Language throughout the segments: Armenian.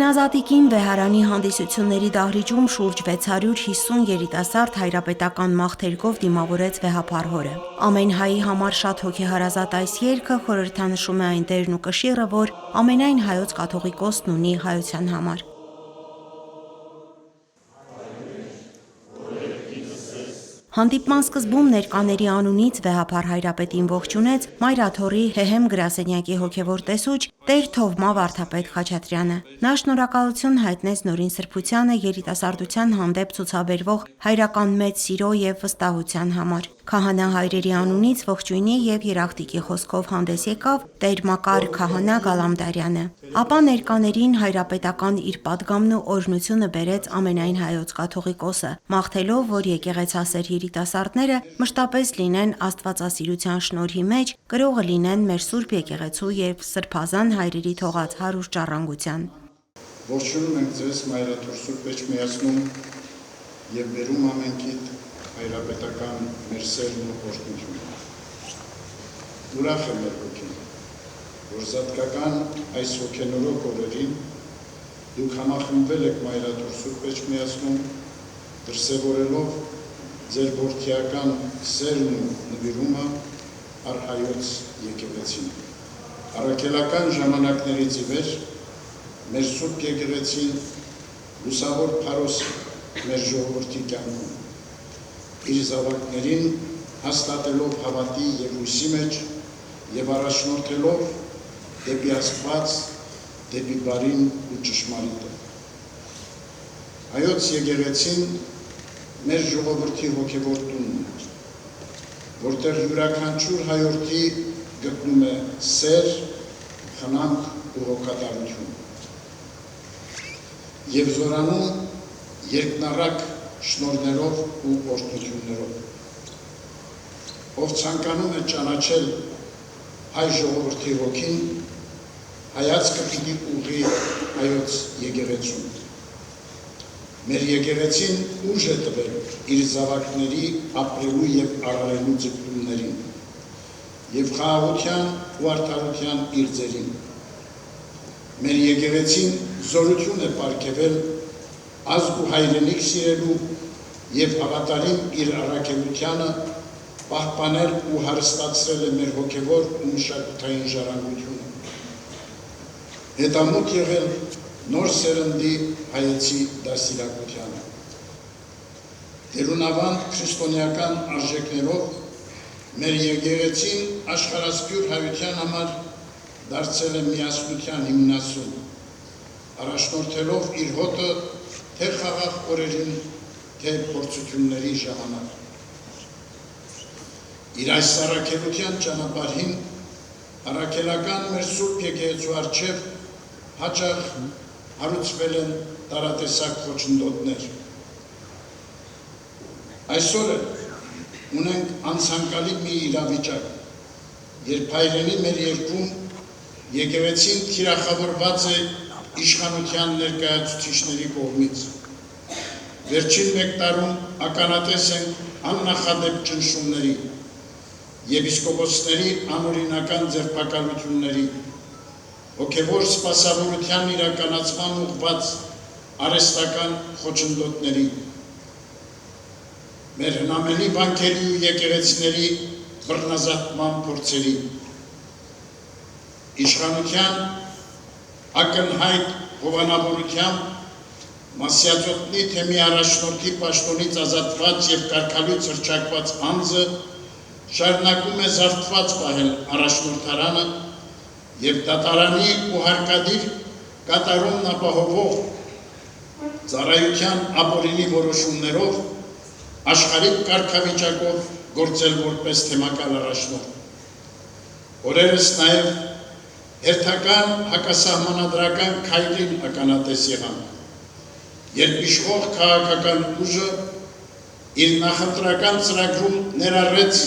Ինքնազատիկին վեհարանի հանդիսությունների դահլիճում շուրջ 650 երիտասարդ հայրապետական մաղթերքով դիմավորեց վեհափառ հորը։ Ամեն հայի համար շատ հոգեհարազատ այս երգը խորհրդանշում է այն դերն ու կշիռը, որ ամենայն հայոց կաթողիկոսն ունի հայության համար։ Հանդիպման սկզբում ներկաների անունից վեհափառ հայրապետին ողջունեց Մայրաթոռի Հեհեմ գրասենյակի հոգևոր տեսուչ Տեր Թովմա վարդապետ Խաչատրյանը։ Նա շնորհակալություն հայտնեց Նորին Սրբությանը երիտասարդության հանդեպ ցուցաբերվող հայրական մեծ սիրո և վստահության համար։ Քահանա հայրերի անունից ողջույնի և երախտիկի խոսքով հանդես եկավ Տեր Մակար քահանա Գալամդարյանը։ Ապա ներկաներին հայրապետական իր պատգամն ու օրհնությունը բերեց ամենայն հայոց կաթողիկոսը, մաղթելով, որ եկեղեցասեր երիտասարդները մշտապես լինեն աստվածասիրության շնորհի մեջ, կրողը լինեն մեր Սուրբ եկեղեցու և սրբազան հայրերի թողած հարուստ ժառանգության։ Ողջունում ենք ձեզ Մայրաթոռ Սուրբ Էջմիածնում և բերում ամենքիդ հայրապետական մեր սերն ու օրհնությունը։ Ուրախ է մեր հոգին, որ զատկական այս հոգենորոք օրերին դուք համախմբվել եք Մայրաթոռ Սուրբ Էջմիածնում, դրսևորելով ձեր որդիական սերն ու նվիրումը Արհայոց եկեղեցին։ Առաքելական ժամանակներից ի վեր մեր Սուրբ եկեղեցին լուսավոր փարոսը մեր ժողովրդի կյանքում իր զավակներին հաստատելով հավատի և հույսի մեջ և առաջնորդելով դեպի Աստված, դեպի բարին ու ճշմարիտը։ Հայոց եկեղեցին մեր ժողովրդի հոգևոր տունն է, որտեղ յուրաքանչյուր հայորդի գտնում է սեր, խնամք ու հոգատարություն և զորանում երկնառակ շնորհներով ու օրհնություններով։ Ով ցանկանում է ճանաչել հայ ժողովրդի հոգին, հայացքը պիտի ուղղի հայոց եկեղեցուն։ Մեր եկեղեցին ուժ է տվել իր զավակների ապրելու և արարելու ձգտումներին և խաղաղության ու արդարության իր ձերին։ Մեր եկեղեցին զորություն է պարգևել ազգ ու հայրենիք սիրելու և հավատարիմ իր առաքելությանը պահպանել ու հարստացրել է մեր հոգևոր ու մշակութային ժառանգությունը։ Հետամուտ եղել նոր սերնդի հայեցի դաստիարակությանը։ Տերունավանդ քրիստոնեական արժեքներով մեր եկեղեցին աշխարհասփյուր հայության համար դարձել է միասնության հիմնասուն, առաջնորդելով իր հոտը թե խաղաղ օրերին, թե փորձությունների ժամանակ։ Իր այս առաքելության ճանապարհին առաքելական մեր Սուրբ եկեղեցու առջև հաճախ հարուցվել են տարատեսակ խոչընդոտներ։ Այսօր ունենք անցանկալի մի իրավիճակ, երբ հայրենի մեր երկրում եկեղեցին թիրախավորված է իշխանության ներկայացուցիչների կողմից։ Վերջին մեկ տարում ականատես են աննախադեպ ճնշումների, եպիսկոպոսների անօրինական ձերբակալությունների, հոգևոր սպասավորության իրականացման ուղղված արհեստական խոչընդոտների, մեր հնամենի վանքերի ու եկեղեցիների բռնազատման փորձերի, իշխանության ակնհայտ հովանավորությամբ Մասյաձոտնի թեմի առաջնորդի պաշտոնից ազատված և կարգալույց հռչակված անձը շարունակում է զարթված պահել առաջնորդարանը և դատարանի ու հարկադիր կատարումն ապահովող ծառայության ապօրինի որոշումներով աշխարհիկ կարգավիճակով գործել որպես թեմակալ առաջնորդ։ Օրերս նաև հերթական հակասահմանադրական քայլին ականատես եղանք, երբ իշխող քաղաքական ուժը իր նախընտրական ծրագրում ներառեց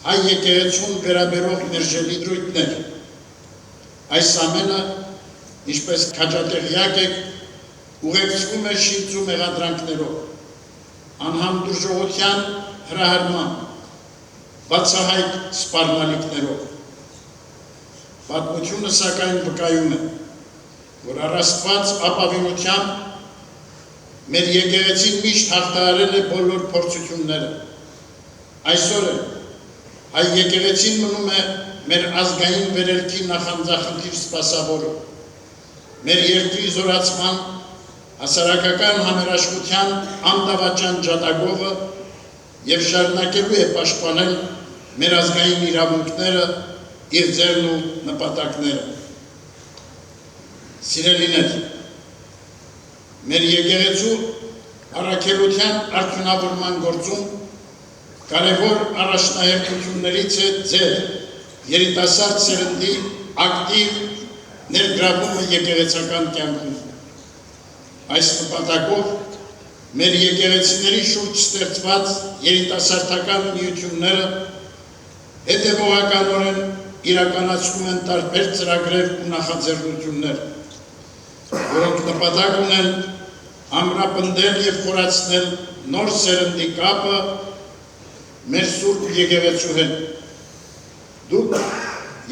հայ եկեղեցուն վերաբերող մերժելի դրույթներ։ Այս ամենը, ինչպես քաջատեղյակ եք, ուղեկցվում է շինծ ու մեղադրանքներով, անհանդուրժողության հրահրման, բացահայտ սպառնալիքներով։ Պատմությունը սակայն վկայում է, որ առաստված ապավինությամբ մեր եկեղեցին միշտ հաղթահարել է բոլոր փորձությունները։ Այսօր հայ եկեղեցին մնում է մեր ազգային վերելքի նախանձախնդիր սպասավորը, մեր երկրի զորացման, հասարակական համերաշխության անդավաճան ջատագովը և շարունակելու է պաշտպանել մեր ազգային իրավունքները, իր ձեռն ու նպատակները։ Սիրելիներ, մեր եկեղեցու առաքելության արդյունավորման գործում կարևոր առաջնահերթություններից է ձեր երիտասարդ սերնդի ակտիվ ներգրավումը եկեղեցական կյանքում։ Այս նպատակով մեր եկեղեցիների շուրջ ստեղծված երիտասարդական միությունները հետևողականորեն իրականացնում են տարբեր ծրագրեր ու նախաձեռնություններ, որոնք նպատակ ունեն ամրապնդել և խորացնել նոր սերնդի կապը մեր սուրբ եկեղեցու հետ։ Դուք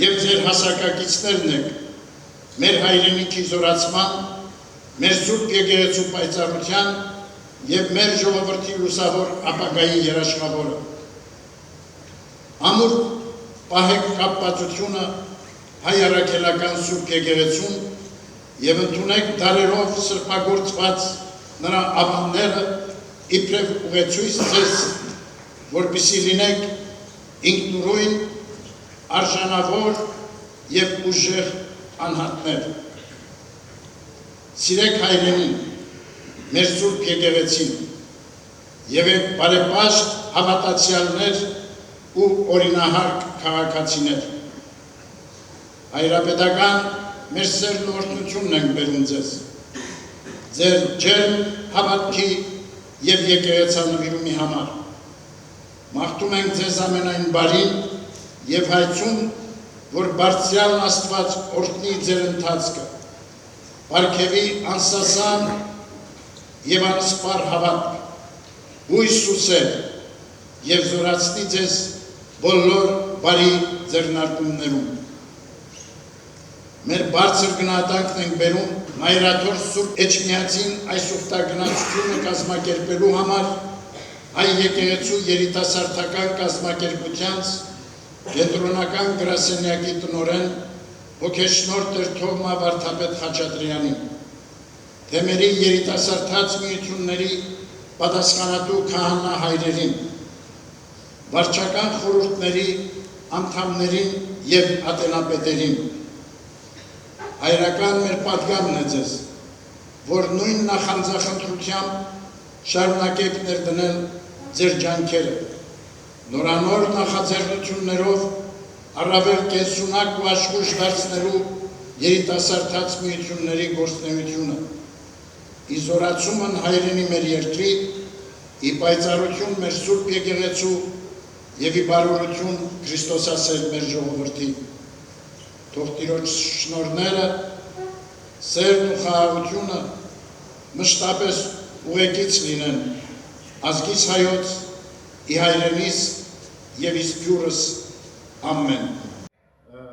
և ձեր հասակակիցներն եք մեր հայրենիքի զորացման, մեր սուրբ եկեղեցու պայծառության և մեր ժողովրդի լուսավոր ապագայի երաշխավորը։ Ամուր պահեք կապվածությունը հայ առաքելական սուրբ եկեղեցուն և ընդունեք դարերով սրբագործված նրա ավանդները իբրև ուղեցույց ձեզ, որպեսզի լինեք ինքնուրույն, արժանավոր և ուժեղ անհատներ։ Սիրեք հայրենին, մեր սուրբ եկեղեցին, եղեք բարեպաշտ հավատացյալներ ու օրինահարկ քաղաքացիներ։ Հայրապետական մեր սերն ու օրհնությունն ենք բերում ձեզ, ձեր ջերմ հավատքի և եկեղեցանվիրումի համար։ Մաղթում ենք ձեզ ամենայն բարին և հայցում, որ բարձրյալն Աստված օրհնի ձեր ընթացքը, պարգևի անսասան և անսպար հավատք, հույս ու սեր և զորացնի ձեզ բոլոր բարի ձեռնարկումներում։ Մեր բարձր գնահատանքն ենք բերում Մայրաթոր Սուրբ Էջմիածին այս ուխտագնացությունը կազմակերպելու համար հայ եկեղեցու երիտասարդական կազմակերպությանց կենտրոնական գրասենյակի տնօրեն հոգեշնորհ Տեր Թովմա Վարդապետ Խաչատրյանին, թեմերի երիտասարդաց միությունների պատասխանատու քահանա հայրերին, վարչական խորհուրդների անդամներին և ատենապետերին։ Հայրական մեր պատգամն է ձեզ, որ նույն նախանձախնդրությամբ շարունակեք ներդնել ձեր ջանքերը, նորանոր նախաձեռնություններով առավել կենսունակ ու աշխույժ դարձնելու երիտասարդաց միությունների գործունեությունը, ի զորացումն հայրենի մեր երկրի, ի պայծառություն մեր սուրբ եկեղեցու և ի բարօրություն Քրիստոսասեր մեր ժողովրդի։ Թող Տիրոջ շնորհները, սերն ու խաղաղությունը մշտապես ուղեկից լինեն ազգիս հայոց, ի հայրենիս և իս գյուրս, ամեն։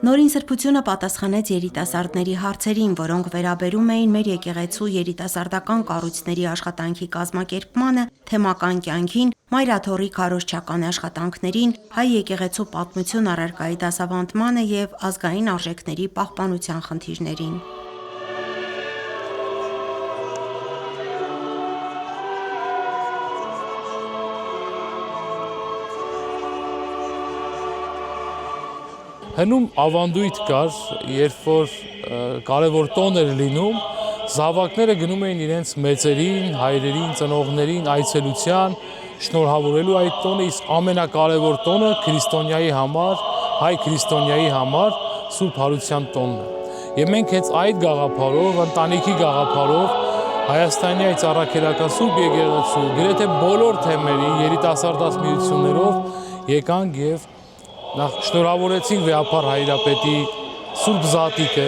Նորին սրբությունը պատասխանեց երիտասարդների հարցերին, որոնք վերաբերում էին մեր եկեղեցու երիտասարդական կառույցների աշխատանքի կազմակերպմանը, թեմական կյանքին, Մայրաթորի քարոզչական աշխատանքներին, հայ եկեղեցու պատմություն առարկայի դասավանդմանը և ազգային արժեքների պահպանության խնդիրներին։ Հնում ավանդույթ կար, երբ որ կարևոր տոն էր լինում, զավակները գնում էին իրենց մեծերին, հայրերին, ծնողներին այցելության, շնորհավորելու այդ տոնը, իսկ ամենակարևոր տոնը քրիստոնյայի համար, հայ քրիստոնյայի համար Սուրբ Հարության տոնն է։ Եվ մենք հենց այդ գաղափարով, ընտանիքի գաղափարով Հայաստանի այս առաքելական Սուրբ եկեղեցու գրեթե բոլոր թեմերի երիտասարդաց միություններով եկանք եւ նախ շնորհավորեցինք Վեհապար Հայրապետի Սուրբ Զատիկը,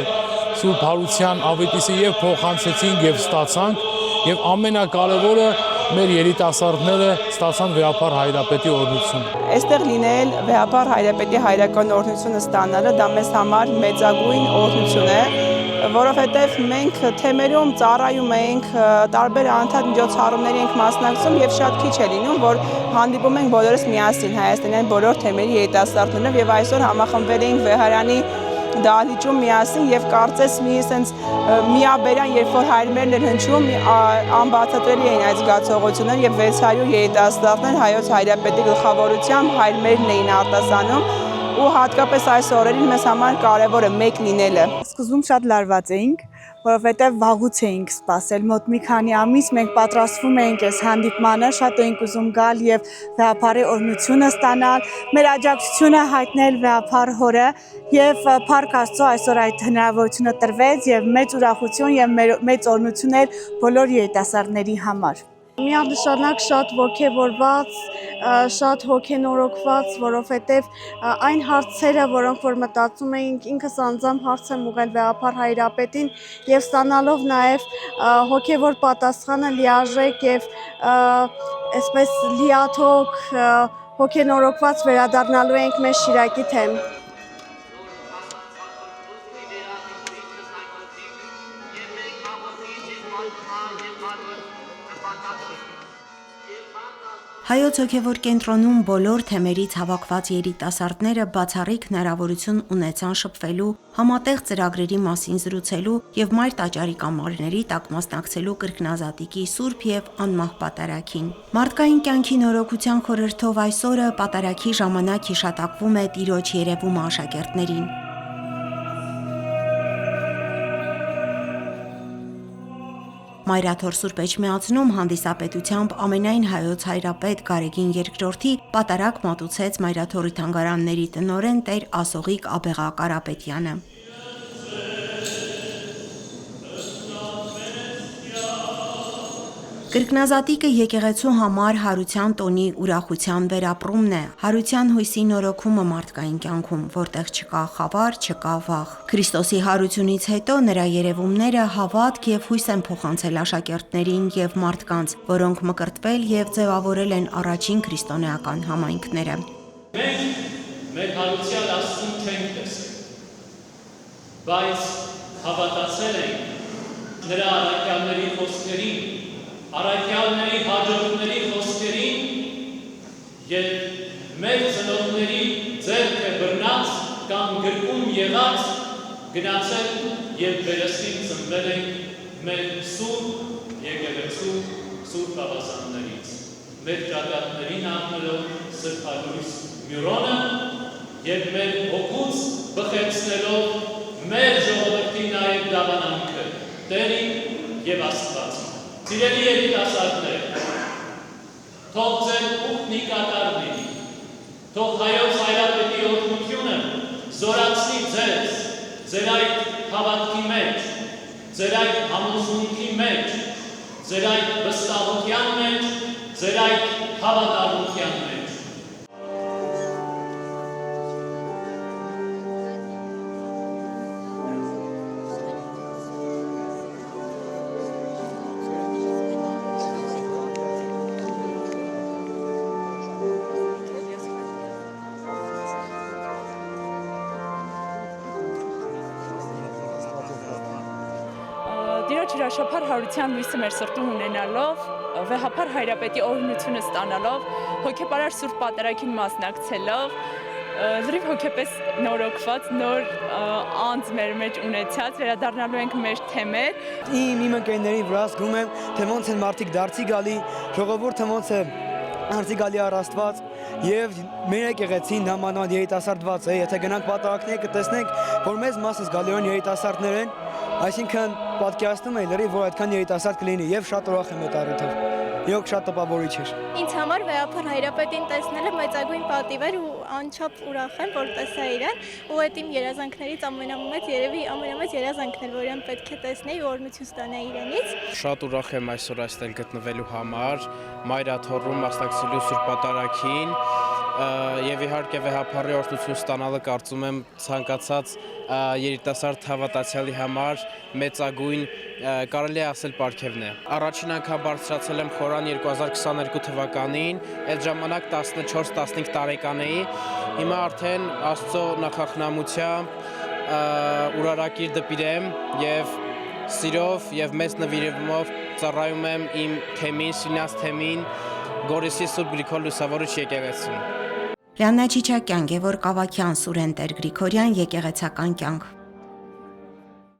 Սուրբ Հարության ավետիսը եւ փոխանցեցինք եւ ստացանք, եւ ամենակարևորը մեր երիտասարդները ստացան Վեհապար Հայրապետի օրհնությունը։ Այստեղ լինել Վեհապար Հայրապետի հայրական օրհնությունը ստանալը դա մեզ համար մեծագույն օրհնություն է, որովհետև մենք թեմերում ծառայում ենք, տարբեր անընդհատ միջոցառումների ենք մասնակցում եւ շատ քիչ է լինում, որ հանդիպում ենք բոլորս միասին հայաստանյան բոլոր թեմերի երիտասարդներով եւ այսօր համախմբվել ենք Վեհարանի դահլիճում միասին եւ կարծես մի sense միաբերան, երբ որ հայրմերն էր հնչում, անբացատրելի էին այդ զգացողությունները եւ 600 երիտասարդներ հայոց հայրապետի գլխավորությամբ հայրմերն էին արտասանում ու հատկապես այս օրերին մեզ համար կարևոր է մեկ լինելը։ Սկզբում շատ լարված էինք, որովհետև վաղուց էինք սպասել, մոտ մի քանի ամիս մենք պատրաստվում էինք այս հանդիպմանը, շատ էինք ուզում գալ եւ վեհապարի օրհնությունը ստանալ, մեր աջակցությունը հայտնել վեհապար հորը եւ Փառք Աստծո այսօր այդ հնարավորությունը տրվեց եւ մեծ ուրախություն եւ մեծ օրհնություն էր բոլոր երիտասարդների համար։ Միանշանակ շատ ոգևորված, շատ հոգենորոգված, որովհետև այն հարցերը, որոնք որ մտածում էինք, ինքս անձամբ հարց եմ ուղղել վեհապար Հայրապետին եւ ստանալով նաեւ հոգևոր պատասխանը լիարժեք եւ այսպես լիաթոք հոգենորոգված վերադառնալու ենք մեր Շիրակի թեմ։ Հայոց հոգևոր կենտրոնում բոլոր թեմերից հավաքված երիտասարդները բացառիկ հնարավորություն ունեցան շփվելու, համատեղ ծրագրերի մասին զրուցելու եւ մայր տաճարի կամարների տակ մասնակցելու կրկնազատիկի սուրբ եւ անմահ պատարագին։ Մարդկային կյանքի նորոգության խորհրդով այսօրը պատարագի ժամանակ հիշատակվում է Տիրոջ երևումը աշակերտներին։ Մայրաթոր Սուրբ Էջմիածնում հանդիսապետությամբ ամենայն հայոց հայրապետ Գարեգին II պատարագ մատուցեց Մայրաթորի թանգարանների տնօրեն Տեր Ասողիկ Աբեղա Կարապետյանը։ Կրկնազատիկը եկեղեցու համար հարության տոնի ուրախության վերապրումն է, հարության հույսի նորոգումը մարդկային կյանքում, որտեղ չկա խավար, չկա վախ։ Քրիստոսի հարությունից հետո նրա երևումները հավատք եւ հույս են փոխանցել աշակերտներին եւ մարդկանց, որոնք մկրտվել եւ ձևավորել են առաջին քրիստոնեական համայնքները։ Մենք մեր հարության Աստծուն չենք տեսել, բայց հավատացել ենք նրա առաքյալների խոսքերին, առաքյալների հաջորդների խոսքերին եւ մեր ծնողների ձեռքը բռնած կամ գրկում եղած գնացել եւ վերստին ծնվել ենք մեր սուրբ եկեղեցու սուրբ ավազաններից, մեր ճակատներին առնելով սրբալույս մյուրոնը եւ մեր հոգուց բխեցնելով մեր ժողովրդի նաեւ դավանանքը Տերին եւ Աստվածին։ Սիրելի երիտասարդներ, թող ձեր ուխտն կատար լինի, թող Հայոց Հայրապետի օրհնությունը զորացնի ձեզ, ձեր այդ հավատքի մեջ, ձեր այդ համոզմունքի մեջ, ձեր այդ վստահության մեջ, ձեր այդ հավատարմության մեջ։ Տիրոջ հրաշափառ հարության լույսը մեր սրտում ունենալով, վեհապար Հայրապետի օրհնությունը ստանալով, հոգեպարար սուրբ պատարագին մասնակցելով, լրիվ հոգեպես նորոգված, նոր անձ մեր մեջ ունեցած, վերադառնալու ենք մեր թեմեր։ Իմ ընկերների վրա զգում եմ, թե ոնց են մարդիկ դարձի գալի, ժողովուրդը ոնց է դարձի գալի առ Աստված եւ մեր եկեղեցին նամանավանդ երիտասարդված է, եթե գնանք պատարագները կտեսնենք, որ մեծ մասը գալիորեն երիտասարդներ են, այսինքն պատկերացնում եմ լրիվ, որ այդքան երիտասարդ կլինի եւ շատ ուրախ եմ այդ առիթով։ Իրոք շատ տպավորիչ էր։ Ինձ համար վեհապար Հայրապետին տեսնելը մեծագույն պատիվ էր ու անչափ ուրախ եմ, որ տեսա իրեն, ու այդ իմ երազանքներից ամենամեծ երազանքն էր, որ իրեն պետք է տեսնեի ու օրհնություն ստանայի իրենից։ Շատ ուրախ եմ այսօր այստեղ գտնվելու համար, Մայրաթորում մասնակցելու սուրբ պատարագին եւ իհարկե վեհապարի օրհնություն ստանալը կարծում եմ ցանկացած երիտասարդ հավատացյալի համար մեծագույն կարելի է ասել պարգևն է։ Առաջին անգամ բարձրացել եմ խորան 2022 թվականին, այդ ժամանակ 14-15 տարեկան էի, հիմա արդեն Աստծո նախախնամությամբ ուրարակիր դպիրեմ եւ սիրով եւ մեծ նվիրումով ծառայում եմ իմ թեմին, Սինաս թեմին, Գորիսի Սուրբ Գրիգոր Լուսավորիչ եկեղեցուն։ Լիաննա Չիչակյան, Գևորգ Ավագյան, Սուրեն Տեր Գրիգորյան, եկեղեցական կյանք։